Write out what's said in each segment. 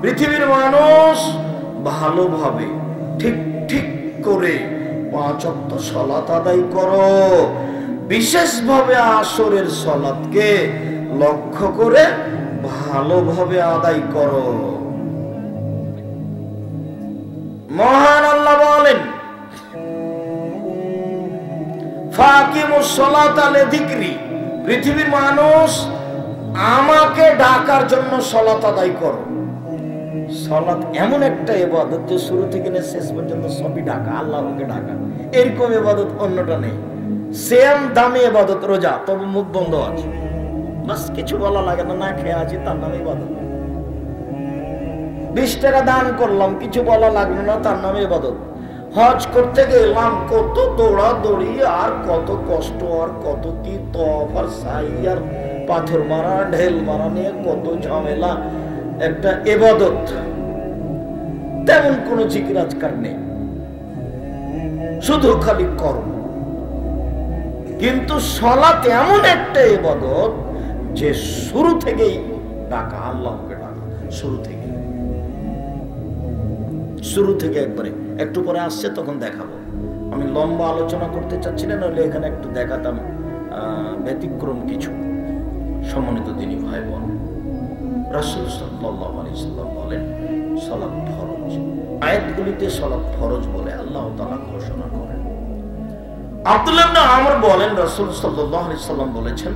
পৃথিবীর মানুষ ভালোভাবে ঠিক ঠিক করে 5 ওয়াক্ত সালাত আদায় করো, বিশেষভাবে আসরের সালাতকে লক্ষ্য করে ভালোভাবে আদায় করো। মহান আল্লাহ বলেন, ফাকিমুস সালাতা লিযিকরি, পৃথিবীর মানুষ আমাকে ডাকার জন্য সালাত আদায় করো। সালাত এমন একটা ইবাদত যে শুরু থেকে শেষ পর্যন্ত সবই ডাকা, আল্লাহকে ডাকা। এরকম ইবাদত অন্যটা নেই। সেম দামি ইবাদত রোজা, তবে মুখ বন্ধ আছে, বাস কিছু বলা লাগে না, না খেয়ে আছি, তার নামে ইবাদত। 20 টাকা দান করলাম, কিছু বলা লাগলো না, তার নামে ইবাদত। হজ করতে গেলাম, কত দৌড়াদৌড়ি আর কত কষ্ট আর কত কি তওয়াফ আর সাই আর পাথর মারা ঢেল মারা নিয়ে কত ঝামেলা, একটা ইবাদত। তেমন কোন জিকির আজকার নেই, শুধু খালি কর্ম। কিন্তু সালাত এমন একটা ইবাদত যে শুরু থেকেই ডাকা, আল্লাহকে ডাকা, শুরু থেকে একবারে। একটু পরে আসছে তখন দেখাবো। আমি লম্বা আলোচনা করতে চাচ্ছি না, নইলে এখানে একটু দেখাতাম ব্যতিক্রম কিছু। সম্মানিত দিনী ভাই বোন, রাসূল সাল্লাল্লাহু আলাইহি সাল্লাম বলেন সালাত ফরজ। আয়াতগুলিতে সালাত ফরজ বলে আল্লাহ তাআলা ঘোষণা করেন। আব্দুল্লাহ ইবনে আমর বলেন, রাসূল সাল্লাল্লাহু আলাইহি সাল্লাম বলেছেন,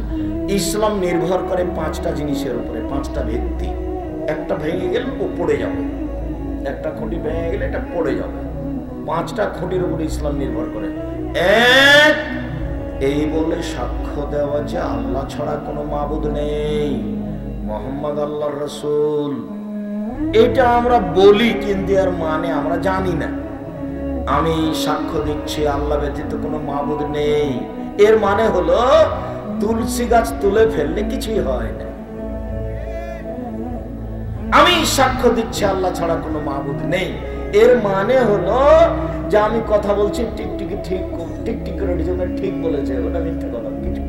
ইসলাম নির্ভর করে 5টা জিনিসের উপরে, 5টা ভিত্তি। একটা ভেঙে গেলে ও পড়ে যাবে, একটা খুঁটি ভেঙে গেলে এটা পড়ে যাবে। 5টা খুঁটির উপরে ইসলাম নির্ভর করে। এক, এই বলে সাক্ষ্য দেওয়া যে আল্লাহ ছাড়া কোনো মাবুদ নেই, মুহাম্মদ আল্লাহর রাসূল। এটা আমরা বলি, কিন্তু এর মানে আমরা জানি না। আমি সাক্ষ্য দিচ্ছি আল্লাহ ব্যতীত কোনো মাবুদ নেই, এর মানে হলো তুলসী গাছ তুলে ফেললে কিছুই হয় না। আমি সাক্ষ্য দিচ্ছি আল্লাহ ছাড়া কোনো মাবুদ নেই, এর মানে হলো যে আমি কথা বলছি টিকটিকি ঠিক করে ঠিক বলেছে, ওটা মিথ্যা কথা কিছু।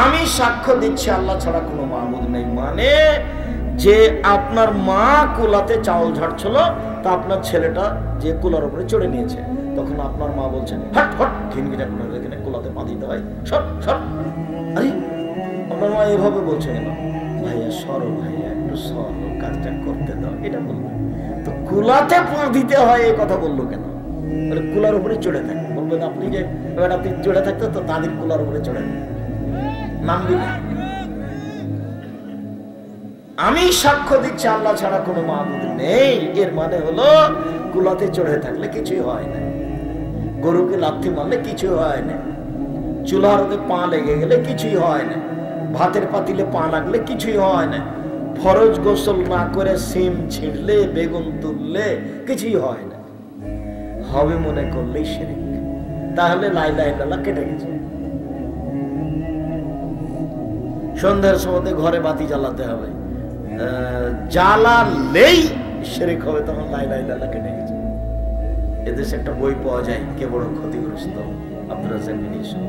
আমি সাক্ষ্য দিচ্ছি আল্লাহ ছাড়া কোনো মাবুদ নেই মানে যে আপনার মা কুলাতে চাউল ঝাড়ছিল, তা আপনার ছেলেটা যে কুলার উপরে চড়ে নিয়েছে, তখন আপনার মা বলছেন হট হট ঘিনঘিনা করে এখানে কুলাতে পা দিতে হয়, সব সব। আরে আপনার মা এভাবে বলছে কেন? ভাইয়া সরো, ভাইয়া একটু সরো, কাজটা করতে দাও, এটা বলবে। তো কুলাতে পা দিতে হয় এই কথা বললো কেন? বলে কুলার উপরে চড়ে থাকে। বলবেন আপনি যে আপনি চড়ে থাকতো তো তাদের কুলার উপরে চড়ে নাম দিলেন। আমি সাক্ষ্য দিচ্ছি আল্লাহ ছাড়া কোনো মাবুদ নেই, এর মানে হলো কুলাতে চড়ে থাকলে কিছুই হয় না, গরুকে লাথি মারলে কিছুই হয় না, চুলার ওতে পা লেগে গেলে কিছুই হয় না, ভাতের পাতিলে পা লাগলে কিছুই হয় না, ফরজ গোসল না করে সিম ছিঁড়লে বেগুন তুললে কিছুই হয় না, হবে মনে করলেই শিরক। তাহলে লা ইলাহা ইল্লাল্লাহ কেটে গেছে। সন্ধ্যার সময় ঘরে বাতি জ্বালাতে হবে, জ্বালালেই শিরক হবে, তখন লা ইলাহা ইল্লাল্লাহ কেটে গেছে। এদেশে একটা বই পাওয়া যায়, কে বড় ক্ষতিগ্রস্ত, আব্দুর রাজ্জাক বিন ইউসুফ।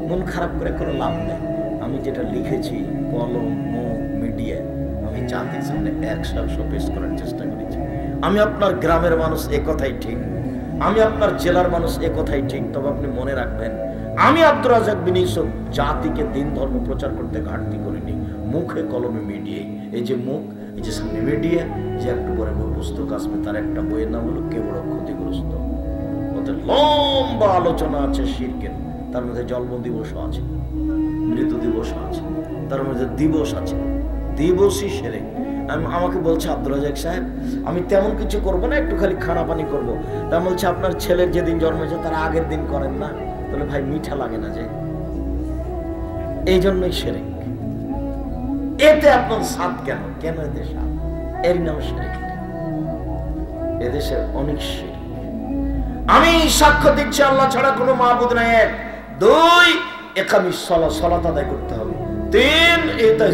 মন খারাপ করে কোনো লাভ নেই। আমি যেটা লিখেছি কলম মুখ মিডিয়া, আমি জাতির সামনে 100 পেশ করার চেষ্টা করেছি। আমি আপনার গ্রামের মানুষ, এ কথাই ঠিক, আমি আপনার জেলার মানুষ, এ কথাই ঠিক। তবে আপনি মনে রাখবেন, আমি আব্দুর রাজ্জাক বিন ইউসুফ জাতিকে দিন ধর্ম প্রচার করতে ঘাটতি করিনি, মুখে কলমে মিডিয়াই। এই যে মুখ, এই যে সামনে মিডিয়া, যে একটু পরে বই পুস্তক আসবে, তার একটা বইয়ের নাম হলো কে বড় ক্ষতিগ্রস্ত। ওতে লম্বা আলোচনা আছে শিরকের, তার মধ্যে জন্ম দিবসও আছে, মৃত্যু দিবস আছে, তার মধ্যে দিবস আছে, দিবসই শিরক। আমাকে বলছে আব্দুর রাজ্জাক সাহেব, আমি তেমন কিছু করবো না, একটু খালি খানা পানি করবো। তা বলছে আপনার ছেলের যেদিন জন্মেছে তার আগের দিন করেন না? তাহলে ভাই মিঠা লাগে না যে, এই জন্যই শিরক। এতে আপনার স্বাদ কেন? কেন এতে স্বাদ? এর নাম শিরক। এদেশের অনেক শিরক। আমি সাক্ষ্য দিচ্ছি আল্লাহ ছাড়া কোনো মাবুদ নাই। 1, 2 ইকামিস সালাত, সালাত আদায় করতে হবে। 3 ইতা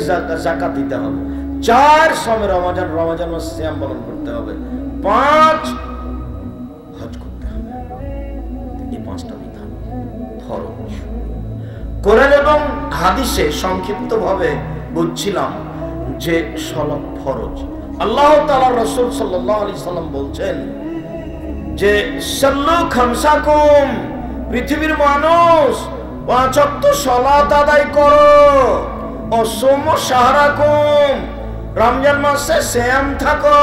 যাকাত দিতে হবে। 4 সময় রমজান মাস সিয়াম পালন করতে হবে। 5 হজ করতে হবে। এই 5টা বিধান ফরজ। কোরআন এবং হাদিসে সংক্ষিপ্তভাবে বুঝছিলাম যে সালাত ফরজ। আল্লাহ তাআলা রাসূল সাল্লাল্লাহু আলাইহি সাল্লাম বলছেন যে সাল্লু খামসাকুম, পৃথিবীর মানুষ 5 ওয়াক্ত সালাত আদায় করো। অসুমু শাহরাকুম, রমজান মাসে সিয়াম থাকো।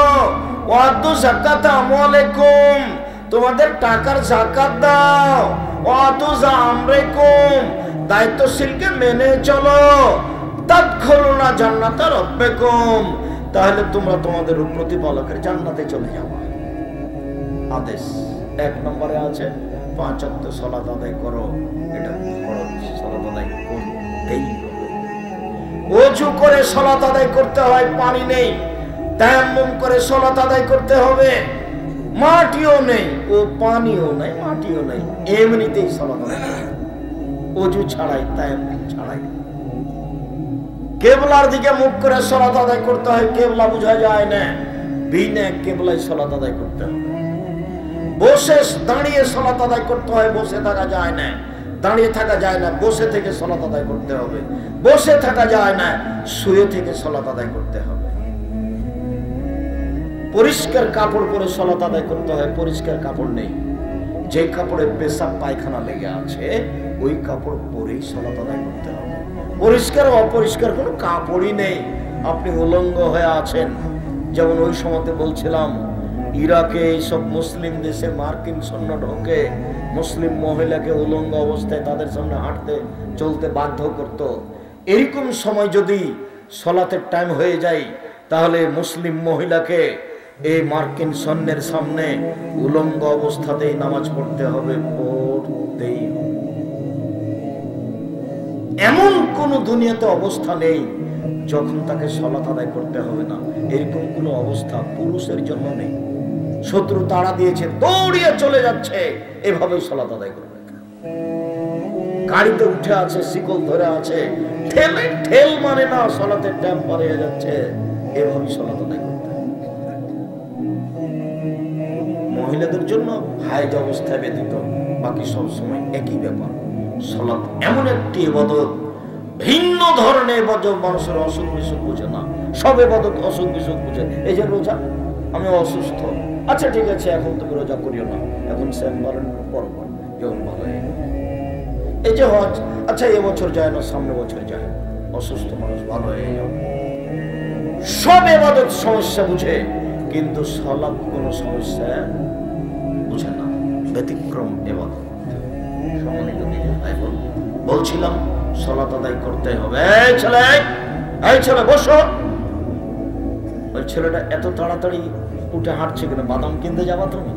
ওয়াদু যাকাত আমওয়ালিকুম, তোমাদের টাকার যাকাত দাও। ওয়াতু জামরিকুম, দায়িত্বশীলকে মেনে চলো। তাদখুলুনা জান্নাতা রাব্বিকুম, তাহলে তোমরা তোমাদের প্রতিপালকের জান্নাতে চলে যাবে। আদেশ 1 নম্বরে আছে 5 ওয়াক্ত সালাত আদায় করো, এটা ফরজ, সালাত আদায় করতেই হবে। ওযু করে সালাত আদায় করতে হয়, পানি নেই, তায়াম্মুম করে সালাত আদায় করতে হবে। মাটিও নেই, ও পানিও নাই, মাটিও নাই, এমনিতেই সালাত আদায় করতে হবে, ওযু ছাড়াই, তায়াম্মুম ছাড়াই। কিবলার দিকে মুখ করে সালাত আদায় করতে হয়, কিবলা বোঝা যায় না, বিনা কিবলায় সালাত আদায় করতে হবে। বসে দাঁড়িয়ে সালাত আদায় করতে হয়, বসে থাকা যায় না, দাঁড়িয়ে থাকা যায় না, বসে থেকে সালাত আদায় করতে হবে। বসে থাকা যায় না, শুয়ে থেকে সালাত আদায় করতে হবে। পরিষ্কার কাপড় পরে সালাত আদায় করতে হয়, পরিষ্কার কাপড় নেই, যে কাপড়ে পেশাব পায়খানা লেগে আছে ওই কাপড় পরেই সালাত আদায় করতে হবে। পরিষ্কার অপরিষ্কার কোনো কাপড়ই নেই, আপনি উলঙ্গ হয়ে আছেন। যেমন ওই সময়তে বলছিলাম, ইরাকে এইসব মুসলিম দেশে মার্কিন সৈন্য ঢোকে, মুসলিম মহিলাকে উলঙ্গ অবস্থায় তাদের সামনে হাঁটতে চলতে বাধ্য করত। এরকম সময় যদি সালাতের টাইম হয়ে যায়, তাহলে মুসলিম মহিলাকে এই মার্কিন সৈন্যের সামনে উলঙ্গ অবস্থাতেই নামাজ পড়তে হবে, পড়তেই হবে। এমন কোন দুনিয়াতে অবস্থা নেই যখন তাকে সালাত আদায় করতে হবে না, এরকম কোন অবস্থা পুরুষের জন্য নেই। শত্রু তাড়া দিয়েছে, দৌড়িয়ে চলে যাচ্ছে, এভাবেই সালাত আদায় করবে। গাড়িতে উঠে আছে, শিকল ধরে আছে, ঠেলে ঠেল মানে না, সালাতের টাইম পার হয়ে যাচ্ছে, এভাবেই সালাত আদায় করতে হবে। মহিলাদের জন্য হায়েজ অবস্থায় ব্যতীত বাকি সব সময় একই ব্যাপার। সালাত এমন একটি ইবাদত, ভিন্ন ধরনের ইবাদত, মানুষের অসুখ বিসুখ বুঝে না, সব ইবাদত অসুখ বিসুখ বুঝে। এই যে রোজা, আমি অসুস্থ, আচ্ছা ঠিক আছে এখন তুমি রোজা করিও না, এখন সেপ্টেম্বরের পর যখন ভালো হয়ে গেল। এই যে হজ, আচ্ছা এবছর যায় না, সামনে বছর যায়, অসুস্থ মানুষ ভালো হয়ে যাবে। সব ইবাদত সমস্যা বুঝে, কিন্তু সালাত কোনো সমস্যা বুঝে না, ব্যতিক্রম ইবাদত। সম্মানিত দিনের ভাই বোন, বলছিলাম সালাত আদায় করতে হবে। এই ছেলে বসো। ওই ছেলেটা এত তাড়াতাড়ি উঠে হাঁটছে কেন? বাদাম কিনতে যাবা তুমি?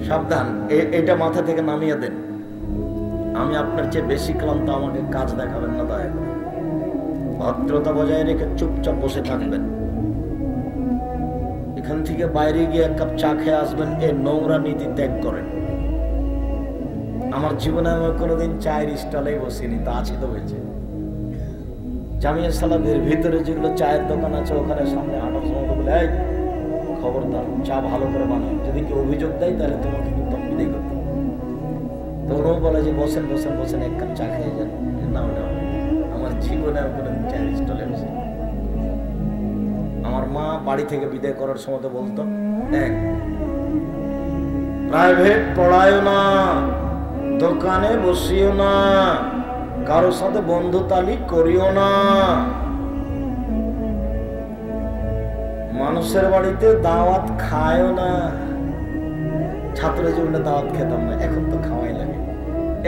সাবধান, এটা মাথা থেকে নামিয়ে দেন। আমি আপনার চেয়ে বেশি ক্লান্ত, আমাকে কাজ দেখাবেন না, দয়া করে ভদ্রতা বজায় রেখে চুপচাপ বসে থাকবেন। এখান থেকে বাইরে গিয়ে 1 কাপ চা খেয়ে আসবেন, এই নোংরা নীতি ত্যাগ করেন। আমার জীবনে আমি কোনোদিন চায়ের স্টলে বসিনি, তা আছি তো বেঁচে। জামিয়া সালাদের ভিতরে যেগুলো চায়ের দোকান আছে, ওখানে সামনে হাঁটার সময় বলে, এই খবরদার চা ভালো করে বানাও, যদি কেউ অভিযোগ দেয় তাহলে তোমাকে কিন্তু বিদায় করতে। তো ওরাও বলে যে বসেন বসেন বসেন, 1 কাপ চা খেয়ে যান। না, আমার জীবনে আমি কোনোদিন চায়ের স্টলে বসি। আমার মা বাড়ি থেকে বিদায় করার সময় তো বলতো, প্রাইভেট পড়ায়ও না, দোকানে বসিও না, কারোর সাথে বন্ধুতালি করিও না, মানুষের বাড়িতে দাওয়াত খায়ও না। ছাত্র জীবনে দাওয়াত খেতাম না, এখন তো খাওয়াই লাগে,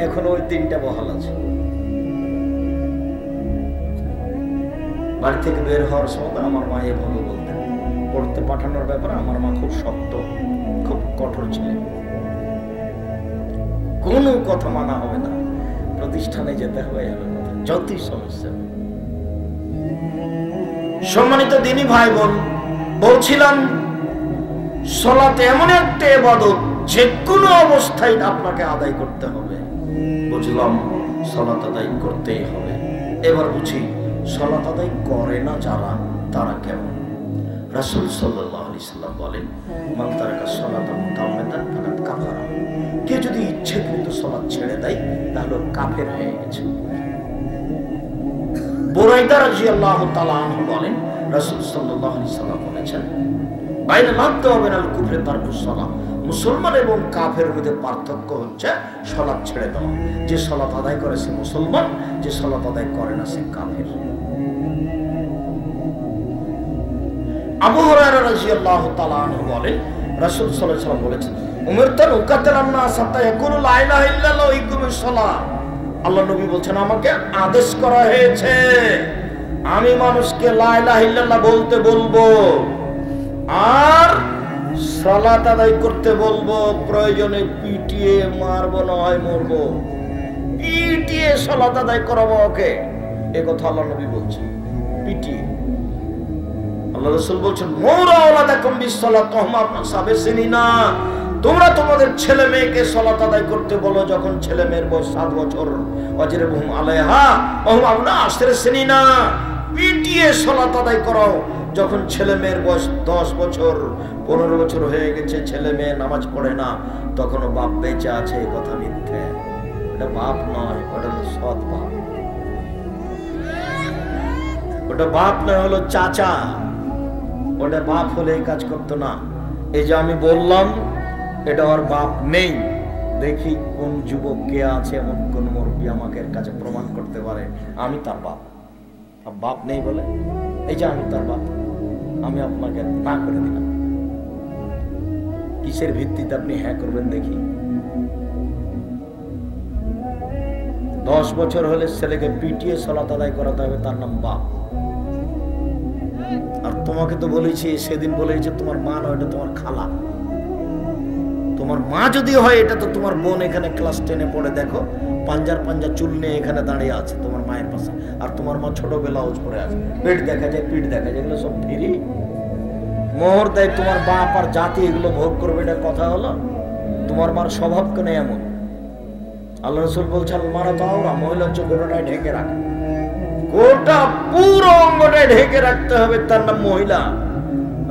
এখন ওই 3টা বহাল আছে। বাড়ি থেকে বের হওয়ার সময় আমার মা এভাবে বলতেন। পড়তে পাঠানোর ব্যাপারে আমার মা খুব শক্ত, খুব কঠোর ছিলেন। কোনো কথা মানা হবে না, প্রতিষ্ঠানে যেতে হবে, যতই সমস্যা। সম্মানিত দিনী ভাই বোন, বলছিলাম সালাত এমন একটা ইবাদত, যে কোনো অবস্থায় আপনাকে আদায় করতে হবে। বুঝলাম সালাত আদায় করতেই হবে। এবার বুঝি সালাত আদায় করে না যারা, তারা কেমন? রাসূল সাল্লাল্লাহু আলাইহি সাল্লাম বলেন, মান তারাকা সালাতা মুতাআম্মিদান ফাকাদ কাফারা। কে যদি ইচ্ছাকৃত সালাত ছেড়ে দেয় তাহলে কাফের হয়ে গেছে। বুরাইদা রাদিয়াল্লাহু তাআলা আনহু বলেন, রাসূল সাল্লাল্লাহু আলাইহি সাল্লাম বলেছেন, বাইনাল আবদি ওয়া বাইনাল কুফরি তারকুস সালাহ, মুসলমান এবং কাফেরের মধ্যে পার্থক্য হচ্ছে সালাত ছেড়ে দেওয়া। যে সালাত আদায় করে সে মুসলমান, যে সালাত আদায় করে না সে কাফের। আবু হুরায়রা রাদিয়াল্লাহু তাআলা আনহু বলেন, রাসূল সাল্লাল্লাহু আলাইহি ওয়াসাল্লাম বলেছেন, উমিরতু আন উকাতিলান নাস হাত্তা ইয়াকুলু লা ইলাহা ইল্লাল্লাহ ওয়া ইকুমুস সালাহ। আল্লাহ নবী বলছেন, আমাকে আদেশ করা হয়েছে আমি মানুষকে লা ইলাহা ইল্লাল্লাহ বলতে বলবো আর সালাত আদায় করতে বলবো। প্রয়োজনে পিটিয়ে মারবো, না হয় মরবো, পিটিয়ে সালাত আদায় করাবো ওকে। এ কথা আল্লাহ নবী বলছেন, পিটিয়ে। আল্লাহ রাসূল বলছেন, মুরা আওলাদাকুম বিসসালাত ওয়া হুম আবনাউনা, তোমরা তোমাদের ছেলে মেয়েকে সালাত আদায় করতে বলো যখন ছেলে মেয়ের বয়স 7 বছর। ওয়াজরিবহুম আলাইহা ওয়া হুম আবনাউনা, পিটিয়ে সালাত আদায় করাও যখন ছেলে মেয়ের বয়স 10 বছর 15 বছর হয়ে গেছে, ছেলে মেয়ে নামাজ পড়ে না, তখনও বাপ বেঁচে আছে, এই কথা মিথ্যে। এটা বাপ নয়, ওটা হলো সৎ বাপ। ওটা বাপ নয়, হলো চাচা। ওটা বাপ হলে এই কাজ করতো না। এই যে আমি বললাম এটা ওর বাপ নেই, দেখি কোন যুবক কে আছে এমন কোন মুরব্বী আমাকে এর কাছে প্রমাণ করতে পারে আমি তার বাপ। বাপ নেই বলে এই যে আমি তার বাপ, আমি আপনাকে না করে দিলাম। কিসের ভিত্তিতে আপনি হ্যাঁ করবেন দেখি? 10 বছর হলে ছেলেকে পিটিয়ে সালাত আদায় করাতে হবে, তার নাম বাপ। আর তোমাকে তো বলেছি, সেদিন বলেছি তোমার মা নয়, এটা তোমার খালা। তোমার মা যদি হয় এটা তো তোমার বোন। এখানে ক্লাস 10-এ পড়ে, দেখো পাঞ্জার চুল নিয়ে এখানে দাঁড়িয়ে আছে তোমার মায়ের পাশে, আর তোমার মা ছোট ব্লাউজ পরে আছে, পেট দেখা যায়, পিঠ দেখা যায়, এগুলো সব ফ্রি। মোহর দেয় তোমার বাপ আর জাতি, এগুলো ভোগ করবে, এটা কথা হলো? তোমার মার স্বভাব কেন এমন? আল্লাহ রাসূল বলছেন, মারা তো আওরা, মহিলা হচ্ছে গোটাটাই ঢেকে রাখে, গোটা পুরো অঙ্গটাই ঢেকে রাখতে হবে, তার নাম মহিলা।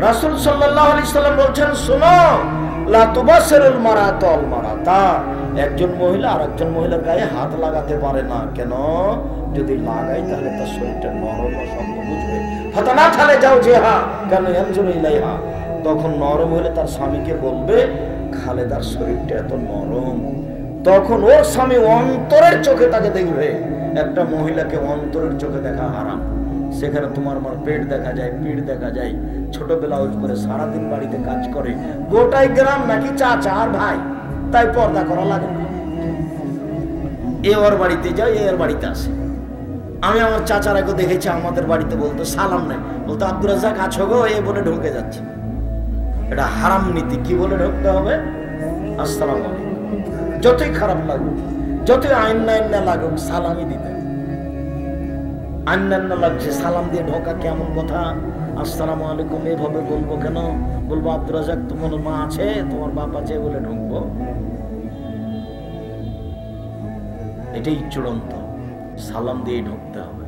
রাসূল সাল্লাল্লাহু আলাইহি সাল্লাম বলছেন, শোনো, লা তুবাসসিরুল মারাতাল মারাতা, একজন মহিলা আর একজন মহিলার গায়ে হাত লাগাতে পারে না। কেন? যদি লাগাই তাহলে তার শরীরটা নরম ও শক্ত বুঝবে। ফাতানা থালে যাও যেহা কেন ইয়ানজুরু ইলাইহা, তখন নরম হলে তার স্বামীকে বলবে, খালেদার শরীরটা এত নরম। তখন ওর স্বামী অন্তরের চোখে তাকে দেখবে। একটা মহিলাকে অন্তরের চোখে দেখা হারাম। সেখানে তোমার মার পেট দেখা যায়, পিঠ দেখা যায়, ছোট ব্লাউজ পরে সারাদিন বাড়িতে কাজ করে, গোটাই গ্রাম নাকি চাচা আর ভাই, তাই পর্দা করা লাগে না। এ ওর বাড়িতে যায়, এ ওর বাড়িতে আসে। আমি আমার চাচারাকে দেখেছি আমাদের বাড়িতে বলতো সালাম নাই, বলতো আব্দুর রাজ্জাক আছো গো, এ বলে ঢুকে যাচ্ছে। এটা হারাম নীতি। কি বলে ঢুকতে হবে? আসসালামু আলাইকুম। যতই খারাপ লাগুক, যতই আইন না লাগুক, সালামই দিতে। আইন না লাগছে, সালাম দিয়ে ঢোকা কেমন কথা? আসসালামু আলাইকুম এভাবে বলবো কেন? বলবো আব্দুর রাজ্জাক তোমার মা আছে, তোমার বাপ আছে বলে ঢুকবো? এটাই চূড়ান্ত। সালাম দিয়ে ঢুকতে হবে।